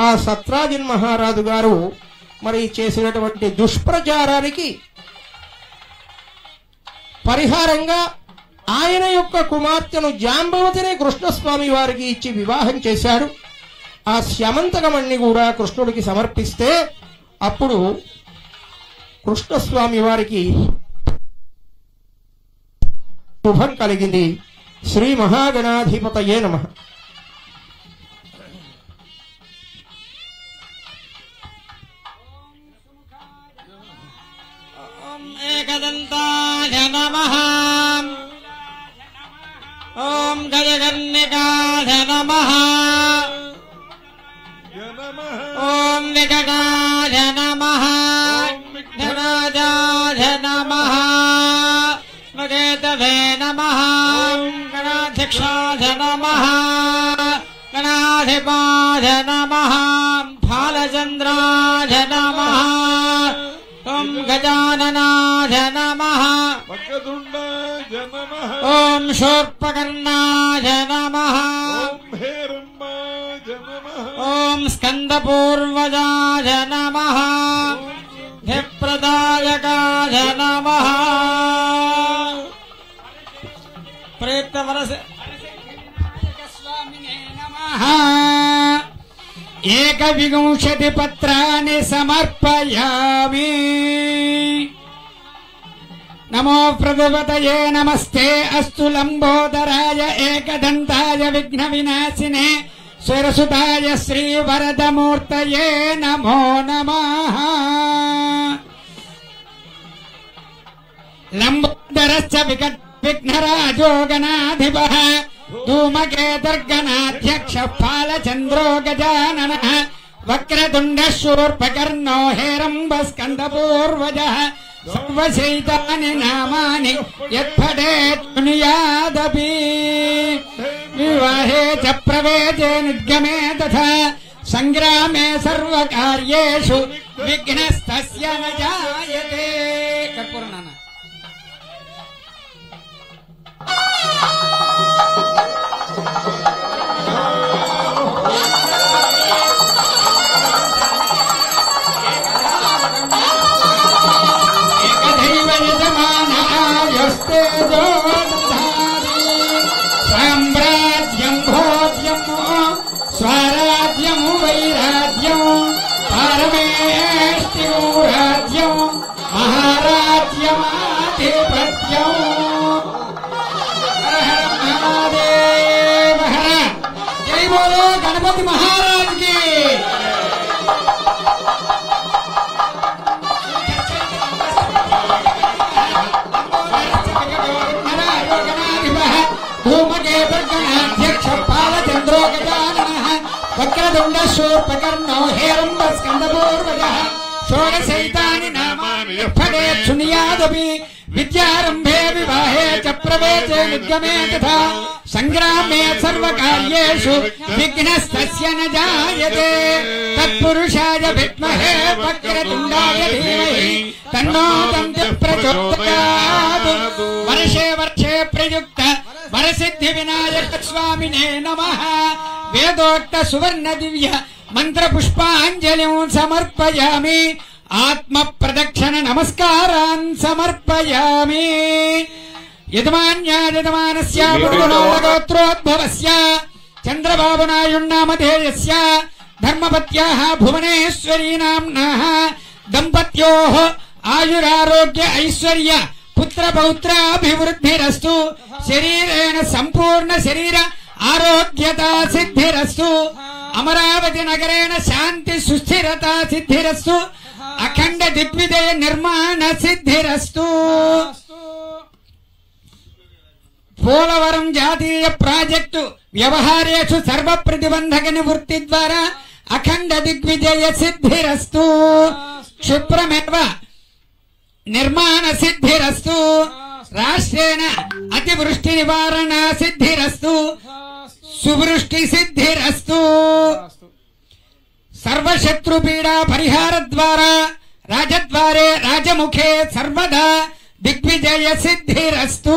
ఆ సత్రాజిన్ మహారాజు గారు మరి చేసినటువంటి దుష్ప్రచారానికి పరిహారంగా ఆయన యొక్క కుమార్తెను జాంబవతిని కృష్ణస్వామి వారికి ఇచ్చి వివాహం చేశాడు. ఆ స్యమంతకమణ్ణి కూడా కృష్ణుడికి సమర్పిస్తే అప్పుడు కృష్ణస్వామి వారికి శుభం కలిగింది. శ్రీ మహాగణాధిపతయే నమః. ఏకదంతాయ నమః. ఓం గజకర్ణికాయ నమః. ఓం వికటాయ నమః. ధనాజాయ నమః. మగేతవే నమః. గణాధ్యక్షాయ నమః. గణాధిపాయ నమః. బాలచంద్రాయ నమః. ఓం గజాననాయ నమః. వక్రతుండాయ నమః. ఓం శూర్పకర్ణాయ నమః. ఓం హేరంబాయ నమః. ఓం స్కందపూర్వజాయ నమః. ధిప్రదాయకాయ నమః. ప్రేతవరస స్వామినే నమః. ఏకవింశతి పత్రాన్ని సమర్పయామి. నమో ప్రభువతయే నమస్తే అస్తు లంబోదరాయ ఏకదంతాయ విఘ్న వినాశినే స్వరసుతాయ శ్రీవరదమూర్తయే నమో నమః. లంబోదరశ్చ విఘ్నరాజో గణాధిపః ధూమకేతుర్గణాధ్యక్ష బాలచంద్రో గజాననః వక్రతుండ శూర్పకర్ణో హేరంబస్కందపూర్వజః సర్వశైతాని నామాని యత్పఠేత్ శృణుయాదపి. వివాహే చ ప్రవేశే నిర్గమే తథా సంగ్రామే సర్వకార్యేషు విఘ్నస్తస్య న జాయతే. కర్పూరనాన్న సామ్రాజ్యం భోజ్యము స్వరాజ్యము వైరాజ్యం పరమేష్టిము రాజ్యం మహారాజ్యమాధిపత్యం. హర హర మహాదేవ హర. జై బోలో గణపతి మహారాజ్ కి. ధూమకేతుర్గణాధ్యక్ష బాలచంద్రో గజాననః వక్రతుండ శూర్పకర్ణో హేరంబస్కందపూర్వజః షోడశైతాని నామాని యత్పఠేత్ శృణుయాదపి. విద్యారంభే వివాహే చ ప్రవేశే నిర్గమే తథా సంగ్రామే సర్వకార్యేషు విఘ్నస్తస్య న జాయతే. తత్పురుషాయ విద్మహే వక్రతుండాయ ధీమహి తన్నో దంతి ప్రచోదయాత్. వర్షే వర్షే ప్రయుక్త వరసిద్ధి వినాయక స్వామినే నమః. వేదోక్త సువర్ణ దివ్య మంత్ర పుష్పాంజలిం సమర్పయామి. ఆత్మ ప్రదక్షిణ నమస్కారాన్ సమర్పయామి. యజమాన్యాయజమానస్య పురుషోత్తరోద్భవస్య చంద్రబాబు నాయుణ్ణామధేయస్య ధర్మపత్యాః భువనేశ్వరీ నామ్నాః దంపత్యోః ఆయురారోగ్య ఐశ్వర్య పుత్ర పౌత్రాభివృద్ధిరస్తు. శరీరేణ సంపూర్ణ శరీర ఆరోగ్యతా సిద్ధిరస్తు. అమరావతి నగరేణ శాంతి సుస్థిరతా సిద్ధిరస్తు. అఖండ దిగ్విజయ నిర్మాణ సిద్ధిరస్తు. పోలవరం జాతీయ ప్రాజెక్టు వ్యవహారేషు సర్వ ప్రతిబంధక నివృత్తి ద్వారా అఖండ దిగ్విజయ సిద్ధిరస్తు. క్షిప్రమేవ నిర్మాణ సిద్ధిరస్తు. రాష్ట్రేణ అతివృష్టి నివారణ సిద్ధిరస్తు. సువృష్టి సిద్ధిరస్తు. సర్వశత్రుపీడా పరిహార ద్వారా రాజద్వారే రాజముఖే సర్వదా దిగ్విజయ సిద్ధిరస్తు.